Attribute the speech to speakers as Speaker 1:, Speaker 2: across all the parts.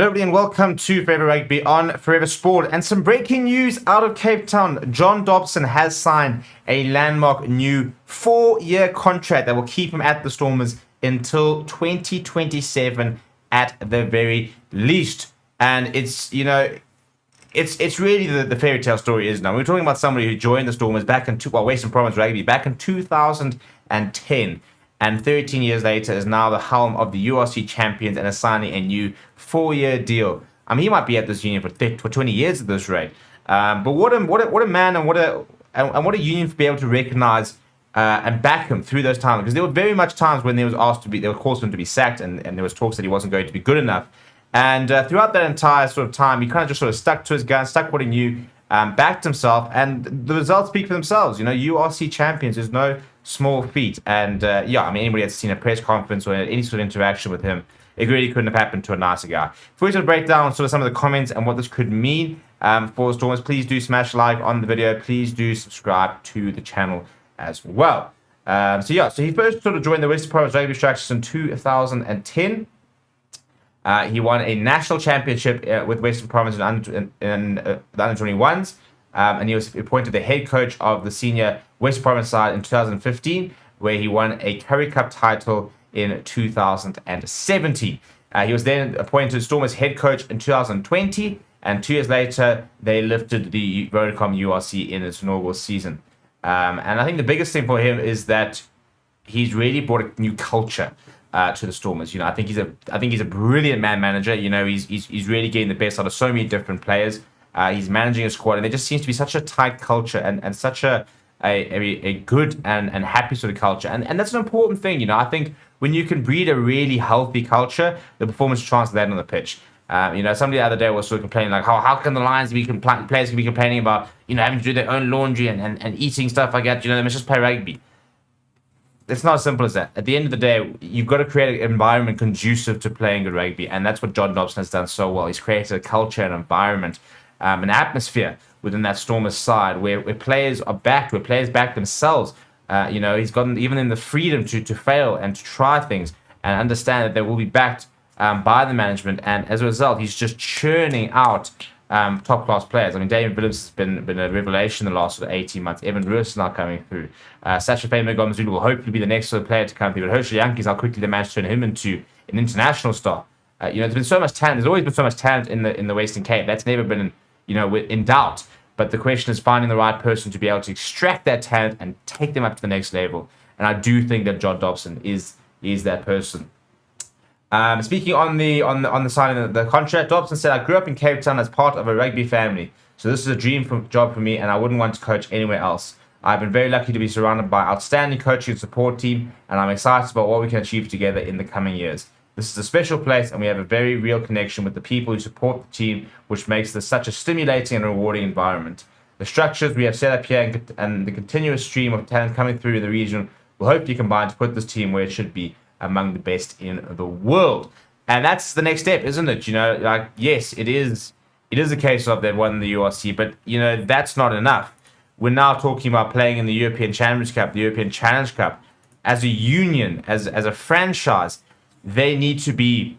Speaker 1: Hello everybody and welcome to Forever Rugby on Forever Sport. And some breaking news out of Cape Town. John Dobson has signed a landmark new 4-year contract that will keep him at the Stormers until 2027 at the very least. And it's really the fairy tale story, isn't it? We're talking about somebody who joined the Stormers back in Western Province Rugby back in 2010. And 13 years later is now the helm of the URC champions and is signing a new 4-year deal. I mean, he might be at this union for 20 years at this rate. But what a man and what a union to be able to recognize and back him through those times. Because there were very much times when there was calls for him to be sacked, and there was talks that he wasn't going to be good enough. And throughout that entire sort of time, he kind of just sort of stuck to his guns, stuck what he knew, backed himself, and the results speak for themselves. URC champions is no small feat. And anybody that's seen a press conference or any sort of interaction with him, it really couldn't have happened to a nicer guy. Before we sort of break down sort of some of the comments and what this could mean for the Stormers, please do smash like on the video. Please do subscribe to the channel as well. So he first sort of joined the Western Province Rugby Structures in 2010. He won a national championship with Western Province in the under-21s. And he was appointed the head coach of the senior West Province side in 2015, where he won a Currie Cup title in 2017. He was then appointed Stormers head coach in 2020, and 2 years later, they lifted the Vodacom URC in its inaugural season. And I think the biggest thing for him is that he's really brought a new culture to the Stormers. I think he's a brilliant manager. He's really getting the best out of so many different players. He's managing a squad, and there just seems to be such a tight culture and such a good and happy sort of culture. And that's an important thing. I think when you can breed a really healthy culture, the performance translates on the pitch. Somebody the other day was sort of complaining, like, how can the players can be complaining about, having to do their own laundry and eating stuff like that. They must just play rugby. It's not as simple as that. At the end of the day, you've got to create an environment conducive to playing good rugby, and that's what John Dobson has done so well. He's created a culture, an environment, an atmosphere within that Stormers side where players are backed, where players back themselves. He's gotten even in the freedom to fail and to try things and understand that they will be backed by the management. And as a result, he's just churning out top-class players. I mean, David Williams has been a revelation in the last sort of 18 months. Evan Roos is now coming through. Sacha Fema-Gomezulu will hopefully be the next sort of player to come through. But Herschel Yankees, how quickly they managed to turn him into an international star. There's been so much talent. There's always been so much talent in the Western Cape. That's never been in doubt. But the question is finding the right person to be able to extract that talent and take them up to the next level. And I do think that John Dobson is that person. Speaking on the signing of the contract, Dobson said, "I grew up in Cape Town as part of a rugby family, so this is a dream job for me, and I wouldn't want to coach anywhere else. I've been very lucky to be surrounded by outstanding coaching and support team, and I'm excited about what we can achieve together in the coming years. This is a special place, and we have a very real connection with the people who support the team, which makes this such a stimulating and rewarding environment. The structures we have set up here and the continuous stream of talent coming through in the region will hopefully combine to put this team where it should be, among the best in the world." And that's the next step, isn't it? Yes, it is a case of they've won the URC, but that's not enough. We're now talking about playing in the European Champions Cup, the European Challenge Cup. As a union, as a franchise, they need to be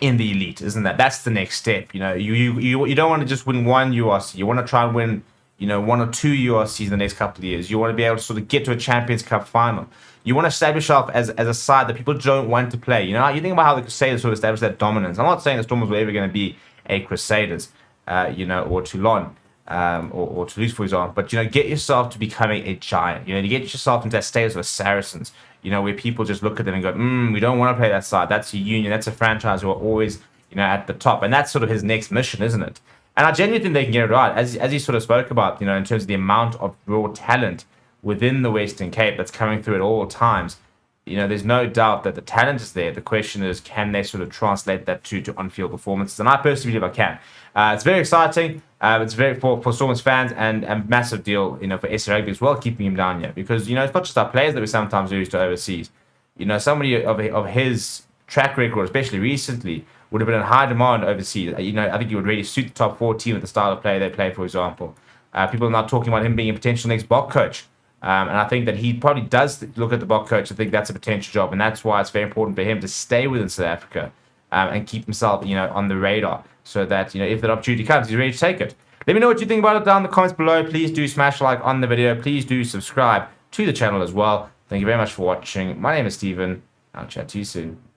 Speaker 1: in the elite, isn't that? That's the next step. You don't want to just win one URC. You want to try and win, 1 or 2 URCs in the next couple of years. You want to be able to sort of get to a Champions Cup final. You want to establish yourself as a side that people don't want to play. You think about how the Crusaders sort of established that dominance. I'm not saying the Stormers were ever going to be a Crusaders, or Toulon, or Toulouse, for example. But, get yourself to becoming a giant. To get yourself into that status of Saracens, where people just look at them and go, we don't want to play that side. That's a union. That's a franchise who are always, at the top. And that's sort of his next mission, isn't it? And I genuinely think they can get it right. As he sort of spoke about, in terms of the amount of raw talent within the Western Cape that's coming through at all times, there's no doubt that the talent is there. The question is, can they sort of translate that to on-field performances? And I personally believe I can. It's very exciting. It's very for Stormers fans and a massive deal, for SA Rugby as well, keeping him down here. Because, it's not just our players that we sometimes lose to overseas. Somebody of his track record, especially recently, would have been in high demand overseas. I think he would really suit the top 4 team with the style of play they play, for example. People are now talking about him being a potential next Bok coach. And I think that he probably does look at the Bok coach. I think that's a potential job. And that's why it's very important for him to stay within South Africa. and keep himself, on the radar, so that, if that opportunity comes, he's ready to take it. Let me know what you think about it down in the comments below. Please do smash a like on the video. Please do subscribe to the channel as well. Thank you very much for watching. My name is Steven. I'll chat to you soon.